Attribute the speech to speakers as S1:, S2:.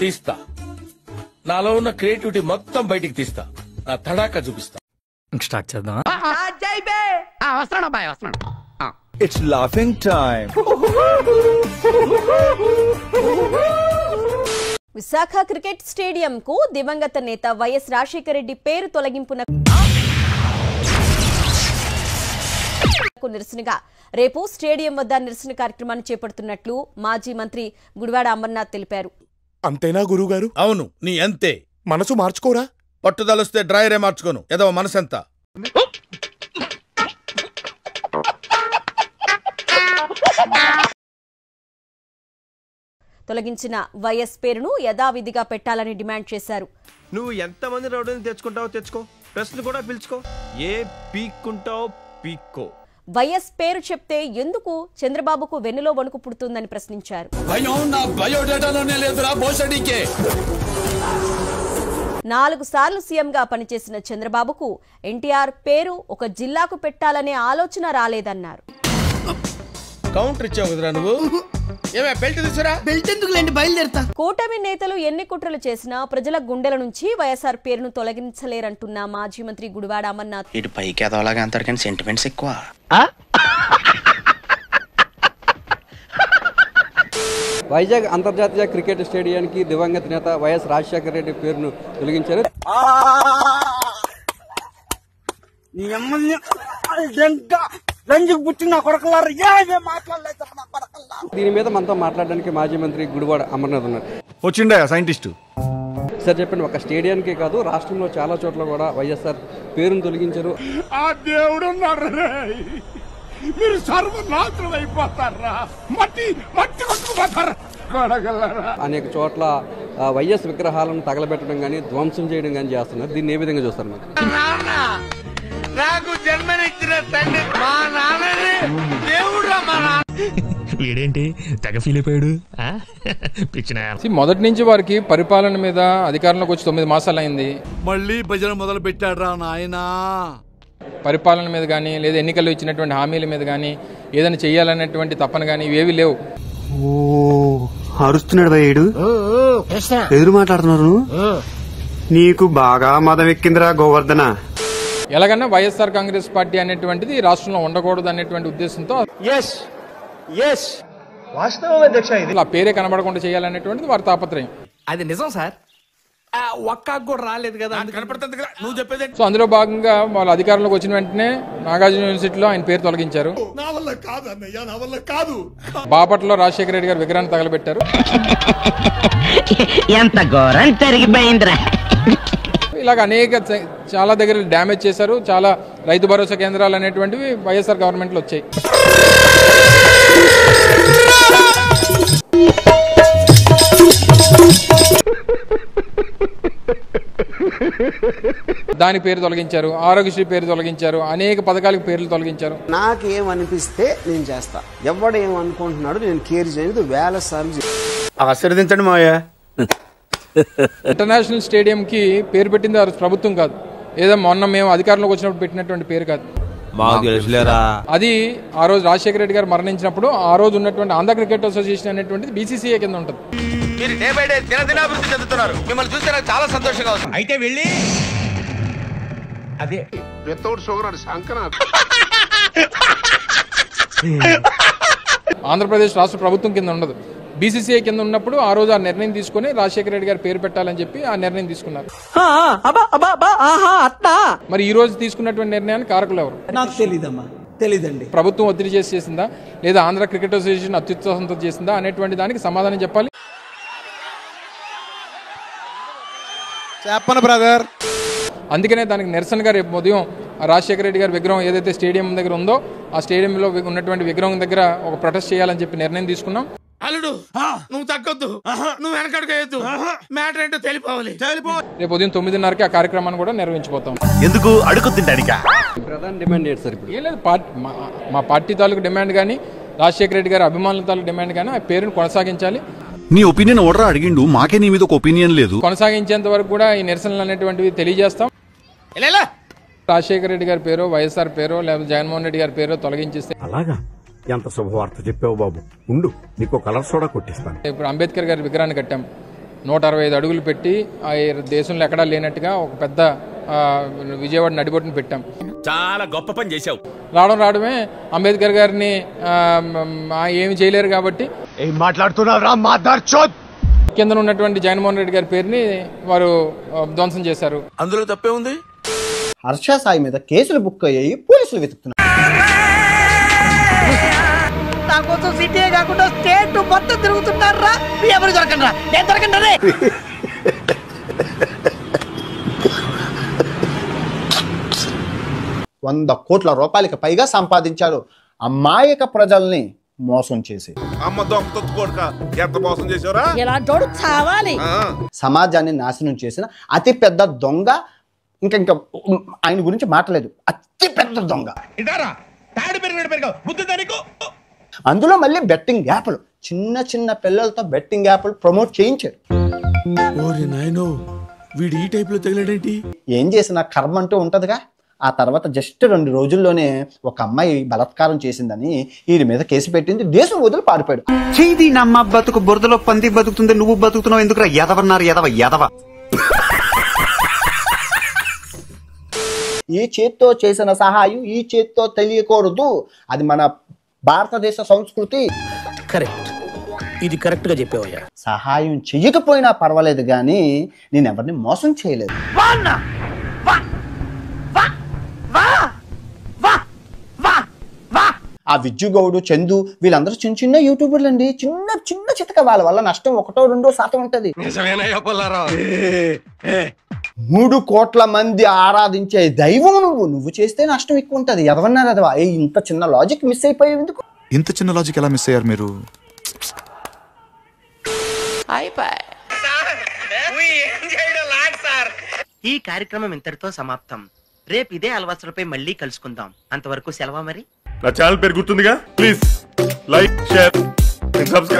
S1: తీస్తా, నాలో ఉన్న క్రియేటివిటీ మొత్తం బయటికి తీస్తా, నా తడాక చూపిస్తా.
S2: స్టార్ట్ చేద్దాం.
S3: It's laughing time.
S4: Visakha cricket stadium కు దివంగత నేత వైఎస్ రాజశేఖర రెడ్డి పేరు తొలగింపునకు నిరసనగా రేపు స్టేడియం వద్ద నిరసన కార్యక్రమాన్ని చేపడుతున్నట్లు మాజీ మంత్రి గుడివాడ అమర్నాథ్ తెలిపారు.
S5: అంతేనా గురువుగారు?
S1: అవును, నీ అంతే.
S5: మనసు మార్చుకోరా?
S1: పట్టుదలొస్తే డ్రైవరే మార్చుకోను, ఏదో మనసంతా.
S4: తొలగించిన వైఎస్ పేరును యథావిధిగా పెట్టాలని డిమాండ్ చేశారు.
S6: నువ్వు ఎంతమంది రౌడీని తెచ్చుకుంటావో తెచ్చుకో, ప్రశ్నలు కూడా పిలుచుకో, ఏ పీక్కుంటావో పీక్కో.
S4: వైఎస్ పేరు చెప్తే ఎందుకు చంద్రబాబుకు వెన్నులో వణుకు పుడుతుందని ప్రశ్నించారు. 4 సార్లు సీఎంగా పనిచేసిన చంద్రబాబుకు ఎన్టీఆర్ పేరు ఒక జిల్లాకు పెట్టాలనే ఆలోచన రాలేదన్నారు.
S1: కౌంటర్ ఇచ్చావు కదరా నువ్వు. ఏమే బెల్ట్ తీసురా?
S7: బెల్ట్ ఎందుకులేండి, బయలుదేరతా.
S4: కూటమి నేతలు ఎన్ని కుట్రలు చేసినా ప్రజల గుండెల నుంచి వైఎస్ఆర్ పేరును తొలగించలేరంటున్న మాజీ మంత్రి గుడివాడ అమర్నాథ్.
S8: ఇటు పైకి ఎదవలాగా అంటారు కానీ సెంటిమెంట్స్ ఎక్కువ.
S9: వైజాగ్ అంతర్జాతీయ క్రికెట్ స్టేడియానికి దివంగత నేత వైఎస్ రాజశేఖర రెడ్డి పేరును తొలగించారు. దీని మీద మనతో మాట్లాడడానికి మాజీ మంత్రి గుడివాడ అమర్నాథ్ ఉన్నారు.
S3: వచ్చిండా సైంటిస్టు?
S9: సార్ చెప్పండి, ఒక స్టేడియానికే కాదు రాష్ట్రంలో చాలా చోట్ల కూడా వైఎస్ఆర్ పేరును తొలగించారు.
S5: ఆ దేవుడు మీరు సర్వనాశనం అయిపోతారా? మట్టి మట్టి కొట్టుకుపోతారా?
S9: అనేక చోట్ల వైఎస్ విగ్రహాలను తగలబెట్టడం కానీ ధ్వంసం చేయడం కానీ చేస్తున్నారు. దీన్ని ఏ విధంగా చూస్తారు మీరు?
S5: నాకు జన్మనిచ్చిన తండ్రి మా నాన్నని దేవుడా మా నాన్న.
S2: వీడేంటి తెగ ఫీల్ అయిపోయాడు.
S10: మొదటి నుంచి వారికి పరిపాలన మీద అధికారంలోకి వచ్చి 9 మాసాలు అయింది.
S3: మళ్ళీ భజన మొదలు పెట్టాడ్రా నాయనా.
S10: పరిపాలన మీద కానీ లేదా ఎన్నికల్లో ఇచ్చినటువంటి హామీల మీద కానీ ఏదైనా చెయ్యాలనేటువంటి తపన కానీ ఇవేవి లేవు.
S11: అరుస్తున్నాడు భయ్యుడు, ఎదురు మాట్లాడుతున్నారు. నీకు బాగా మదం ఎక్కిందిరా గోవర్ధన.
S10: ఎలాగన్నా వైఎస్ఆర్ కాంగ్రెస్ పార్టీ అనేటువంటిది రాష్ట్రంలో ఉండకూడదు అనేటువంటి ఉద్దేశంతో ఆ పేరే కనబడకుండా చేయాలనేటువంటిది వారి తాపత్రయం.
S7: అది నిజం సార్, ఒక్కకు కూడా రాలేదు కదా,
S1: కనపడుతుంది కదా నువ్వు చెప్పేది.
S10: సో అందులో భాగంగా వాళ్ళు అధికారంలోకి వచ్చిన వెంటనే నాగార్జున యూనివర్సిటీలో ఆయన పేరు తొలగించారు. బాపట్లలో రాజశేఖర రెడ్డి గారు విగ్రహాన్ని తగలబెట్టారు. ఇలాగ అనేక చాలా దగ్గర డ్యామేజ్ చేశారు. చాలా రైతు భరోసా కేంద్రాలు అనేటువంటివి వైఎస్ఆర్ గవర్నమెంట్లో వచ్చాయి. దాని పేరు తొలగించారు, ఆరోగ్యశ్రీ పేరు తొలగించారు, అనేక పథకాలకు పేర్లు తొలగించారు.
S11: నాకేమనిపిస్తే నేను చేస్తా, ఎవడేమనుకుంటున్నాడు నేను కేర్ చేయదు. వేల సార్లు ఆశీర్వదించండి మాయా.
S10: ఇంటర్నేషనల్ స్టేడియం కి పేరు పెట్టింది ఆ రోజు ప్రభుత్వం కాదు, ఏదో మొన్న మేము అధికారంలోకి వచ్చినప్పుడు పెట్టినటువంటి పేరు కాదు. అది ఆ రోజు రాజశేఖర రెడ్డి గారు మరణించినప్పుడు ఆ రోజు ఉన్నటువంటి ఆంధ్ర క్రికెట్ అసోసియేషన్ అనేటువంటిది BCCA కింద ఉంటుంది.
S6: మీరు డే బై డే దినాభివృద్ధి చెందుతున్నారు. మిమ్మల్ని చూస్తే నాకు చాలా సంతోషంగా ఉంది.
S7: అయితే వెళ్ళి అదే
S5: వితౌట్ షుగర్ అని శంకర.
S10: ఆంధ్రప్రదేశ్ రాష్ట్ర ప్రభుత్వం కింద ఉండదు, BCCA కింద ఉన్నప్పుడు ఆ రోజు ఆ నిర్ణయం తీసుకుని రాజశేఖర రెడ్డి గారు పేరు పెట్టాలని చెప్పి ఆ నిర్ణయం తీసుకున్నారు. మరి ఈ రోజు తీసుకున్నటువంటి నిర్ణయానికి కారకులు ఎవరు?
S7: నాకు తెలీదమ్మా, తెలీదండి.
S10: ప్రభుత్వం ఒత్తిడి చేసిందా లేదా ఆంధ్ర క్రికెట్ అసోసియేషన్ అత్యుత్సాహంతో చేసిందా అనేటువంటి దానికి సమాధానం చెప్పాలి.
S3: చెప్పను బ్రదర్.
S10: అందుకనే దానికి నిరసనగా రేపు ఉదయం రాజశేఖర రెడ్డి గారి విగ్రహం ఏదైతే స్టేడియం దగ్గర ఉందో ఆ స్టేడియంలో ఉన్నటువంటి విగ్రహం దగ్గర ఒక ప్రొటెస్ట్ చేయాలని చెప్పి నిర్ణయం తీసుకున్నాం.
S1: అల్లుడు నువ్వు తగ్గొద్దు, నువ్వు వెనకడుగేయద్దు, మ్యాటర్ ఏంటో తెలిపోవాలి.
S10: రేపు ఉదయం 9:30కి ఆ కార్యక్రమాన్ని కూడా నిర్వహించిపోతాం.
S3: ఎందుకు అడుగు తింటానికా?
S9: ప్రధాన డిమాండ్ ఏంటి సార్? ఇప్పుడు
S10: ఏం లేదు, మా పార్టీ తాలూకు డిమాండ్ కానీ రాజశేఖర రెడ్డి గారి అభిమానుల తాలూకు డిమాండ్ కానీ ఆ పేరును కొనసాగించాలి.
S3: నీ ఒపీనియన్ ఓడరా అడిగిండు, మాకే నీ మీద ఒక ఒపీనియన్ లేదు.
S10: కొనసాగించేంత వరకు కూడా ఈ నిరసనలు అనేటువంటివి తెలియజేస్తాం. రాజశేఖర రెడ్డి గారి పేరు, వైఎస్ఆర్ పేరు లేదా జగన్మోహన్ రెడ్డి గారి పేరు తొలగించేస్తే
S11: ఎంత శుభవార్త చెప్పావు బాబు. ఉండు, నీకు కలర్ సోడా కొట్టిస్తాను.
S10: ఇప్పుడు అంబేద్కర్ గారి విగ్రహాన్ని కట్టాం. 165 అడుగులు పెట్టి ఆ దేశంలో ఎక్కడా లేనట్టుగా ఒక పెద్ద విజయవాడ నడిబొట్టును పెట్టాం.
S6: చాలా గొప్ప పని చేశావు.
S10: రావడమే అంబేద్కర్ గారిని ఏమి చేయలేరు కాబట్టి
S11: ఏం మాట్లాడుతున్నావురా మాదార్ చోద్.
S10: కింద ఉన్నటువంటి జగన్మోహన్ రెడ్డి గారి పేరుని వారు ధ్వంసం చేశారు.
S6: అందులో తప్పే ఉంది.
S11: హర్ష సాయి మీద కేసులు బుక్ అయ్యాయి, పోలీసులు వెతుకుతున్నారు.
S5: నా కోసం సిటీ కాకుండా స్టేట్ మొత్తం తిరుగుతున్నారా? ఎవరు దొరకండి రా, నేను దొరకండి.
S11: 100 కోట్ల రూపాయలకి పైగా సంపాదించారు అమాయక ప్రజల్ని మోసం చేసి.
S3: అమ్మ దొంగ కొడుక ఎంత మోసం చేశారా?
S5: ఇలాంటోడు చావాలి.
S11: సమాజాన్ని నాశనం చేసిన అతి పెద్ద దొంగ. ఇంకా ఆయన గురించి మాట్లాడలేదు, అతి పెద్ద దొంగ. అందులో మళ్ళీ బెట్టింగ్ యాప్లు, చిన్న చిన్న పిల్లలతో బెట్టింగ్ యాప్లు ప్రమోట్ చేయించారు.
S1: వీడు ఈ టైప్ లో తగిలాడేంటి?
S11: ఏం చేసిన కర్మ అంటూ ఉంటదిగా. ఆ తర్వాత జస్ట్ 2 రోజుల్లోనే ఒక అమ్మాయి బలాత్కారం చేసిందని వీరి మీద కేసు పెట్టింది. దేశం వదిలి పారిపోయాడు.
S12: చేది నమ్మ బతుకు బురదలో పంది బతుకుతుంది, నువ్వు బతుకుతున్నావు ఎందుకురా? ఎదవన్నారు ఎదవ.
S11: ఈ చేత్తో చేసిన సహాయం ఈ చేత్తో తెలియకూడదు. అది మన భారతదేశ సంస్కృతి.
S1: కరెక్ట్, ఇది కరెక్ట్ గా చెప్పావయ్యా.
S11: సహాయం చెయ్యకపోయినా పర్వాలేదు కానీ నేను ఎవరిని మోసం చేయలేదు. ఆ విజ్జుగౌడు, చందు వీళ్ళందరూ చిన్న చిన్న యూట్యూబర్లు అండి. చిన్న చిన్న చితక, వాళ్ళ వల్ల నష్టం 1-2% ఉంటది. 3 కోట్ల మంది ఆరాధించే దైవం నువ్వు చేస్తే నష్టం ఎక్కువ ఉంటది. ఎవరన్నారు అదవా? ఇంత చిన్న లాజిక్ మిస్ అయిపోయావు ఎందుకు?
S3: ఇంత చిన్న లాజిక్ ఎలా మిస్ అయ్యారు మీరు?
S8: ఈ కార్యక్రమం ఇంతటితో సమాప్తం. రేపు ఇదే అలవాట్లపై మళ్ళీ కలుసుకుందాం. అంతవరకు సెలవా మరి.
S3: నా ఛానల్ పేరు గుర్తుందిగా? Please like, share, subscribe.